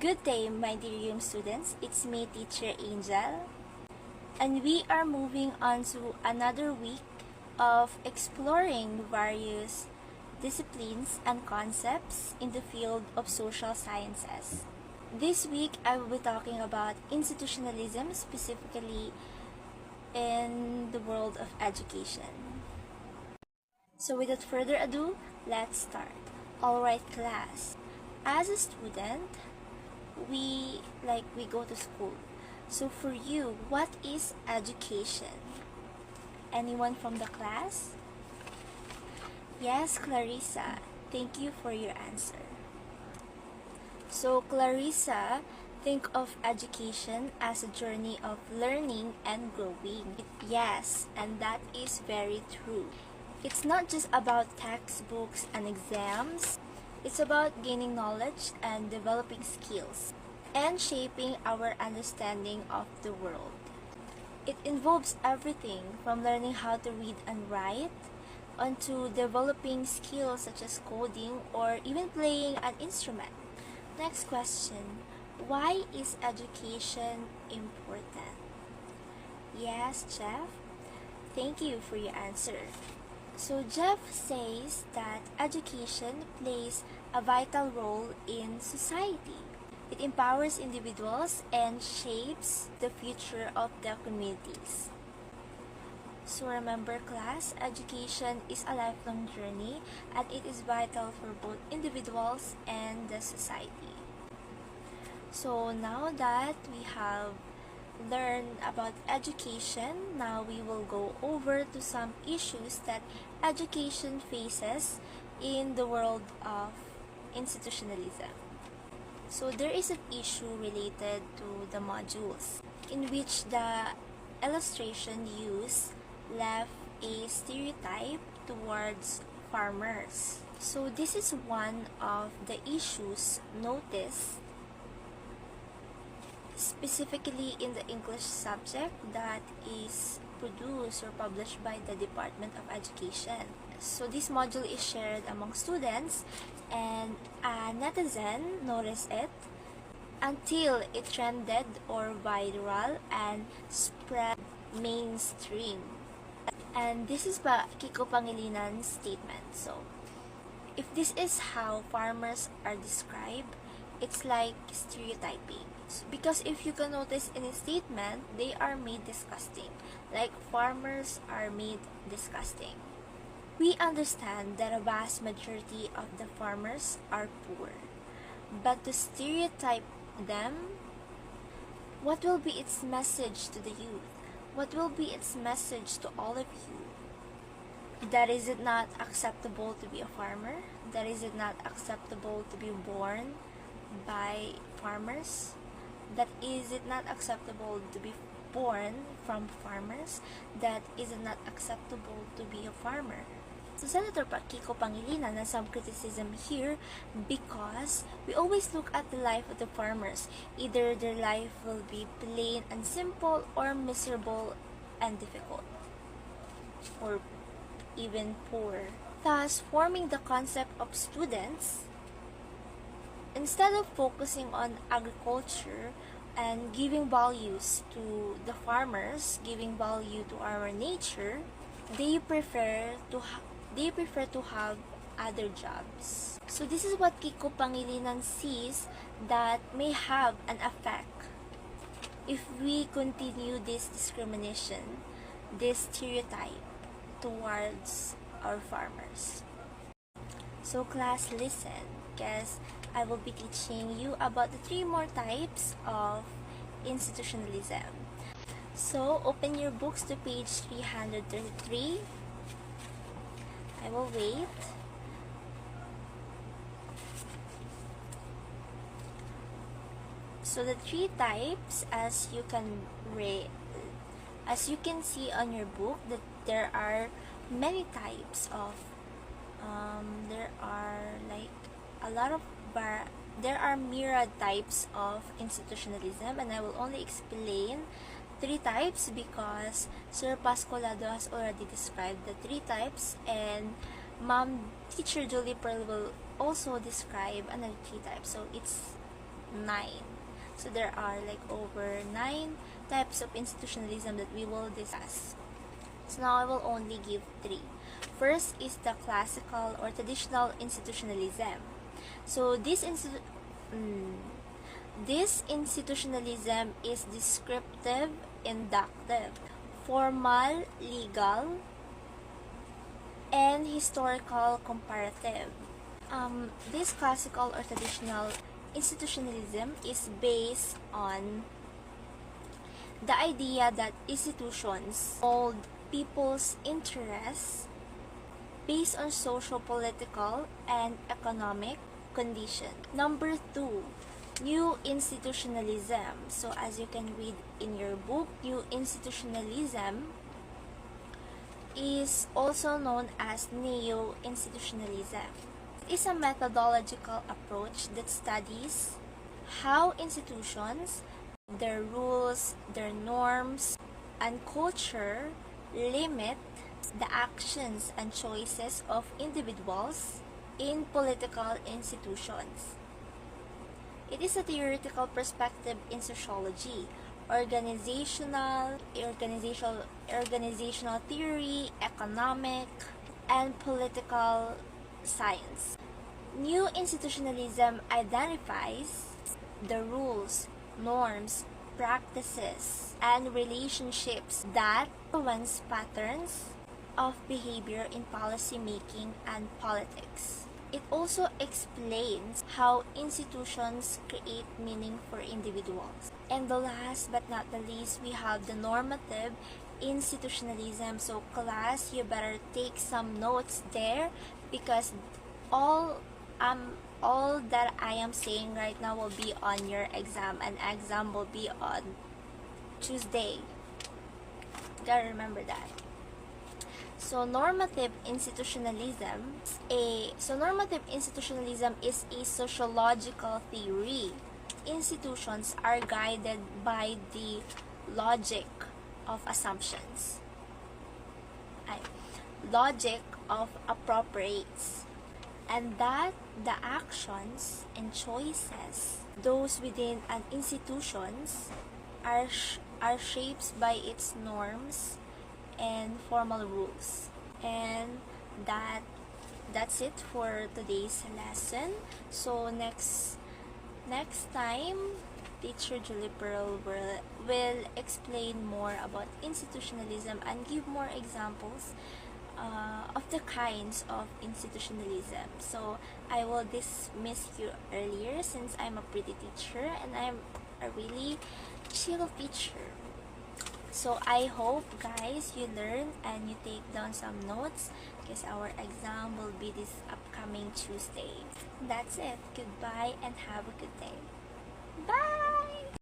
Good day, my dear HUMSS students. It's me, Teacher Angel, and we are moving on to another week of exploring various disciplines and concepts in the field of social sciences. This week, I will be talking about institutionalism, specifically in the world of education. So without further ado, let's start. Alright class, as a student, we go to school. So for you, what is education? Anyone from the class? Yes, Clarissa. Thank you for your answer. So Clarissa, think of education as a journey of learning and growing. Yes, and that is very true. It's not just about textbooks and exams. It's about gaining knowledge and developing skills and shaping our understanding of the world. It involves everything from learning how to read and write onto developing skills such as coding or even playing an instrument. Next question, why is education important? Yes, Jeff? Thank you for your answer. So Jeff says that education plays a vital role in society. It empowers individuals and shapes the future of their communities. So remember class, education is a lifelong journey and it is vital for both individuals and the society. So now that we have learned about education, now we will go over to some issues that education faces in the world of institutionalism. So there is an issue related to the modules in which the illustration used left a stereotype towards farmers. So this is one of the issues noticed specifically in the English subject that is produced or published by the Department of Education. So this module is shared among students and a netizen noticed it until it trended or viral and spread mainstream. And this is Kiko Pangilinan's statement. So if this is how farmers are described, it's like stereotyping. Because if you can notice in his statement, they are made disgusting. Like farmers are made disgusting. We understand that a vast majority of the farmers are poor. But to stereotype them, what will be its message to the youth? What will be its message to all of you? That is it not acceptable to be a farmer? That is it not acceptable to be born by farmers? That is it not acceptable to be born from farmers? That is it not acceptable to be a farmer? So Senator Kiko Pangilinan has some criticism here because we always look at the life of the farmers. Either their life will be plain and simple or miserable and difficult or even poor. Thus, forming the concept of students, instead of focusing on agriculture and giving values to the farmers, giving value to our nature, they prefer to have other jobs. So this is what Kiko Pangilinan sees that may have an effect if we continue this discrimination, this stereotype towards our farmers. So class, listen, because I will be teaching you about the 3 more types of institutionalism. So open your books to page 333. I will wait. So the 3 types, as you can see on your book, that there are many types of there are myriad types of institutionalism, and I will only explain 3 types because Sir Pascolado has already described the 3 types, and Teacher Julie Pearl will also describe another 3 types. So it's 9. So there are like over 9 types of institutionalism that we will discuss. So now I will only give 3. First is the classical or traditional institutionalism. So this institutionalism is descriptive, inductive, formal, legal, and historical comparative. This classical or traditional institutionalism is based on the idea that institutions mold people's interests based on social, political, and economic conditions. Number 2, new institutionalism. So as you can read in your book, new institutionalism is also known as neo-institutionalism. It is a methodological approach that studies how institutions, their rules, their norms, and culture limit the actions and choices of individuals in political institutions. It is a theoretical perspective in sociology, organizational theory, economic, and political science. New institutionalism identifies the rules, norms, practices, and relationships that influence patterns of behavior in policy making and politics. It also explains how institutions create meaning for individuals. And the last but not the least, we have the normative institutionalism. So class, you better take some notes there, because all that I am saying right now will be on your exam, and exam will be on Tuesday. Gotta remember that. So normative institutionalism is a sociological theory. Institutions are guided by the logic of assumptions. Logic of appropriates, and that the actions and choices those within an institutions are shaped by its norms and formal rules. And that's it for today's lesson. So next time, teacher Julie Pearl will explain more about institutionalism and give more examples of the kinds of institutionalism. So I will dismiss you earlier, since I'm a pretty teacher and I'm a really chill teacher. So I hope, guys, you learn and you take down some notes, because our exam will be this upcoming Tuesday. That's it. Goodbye and have a good day. Bye!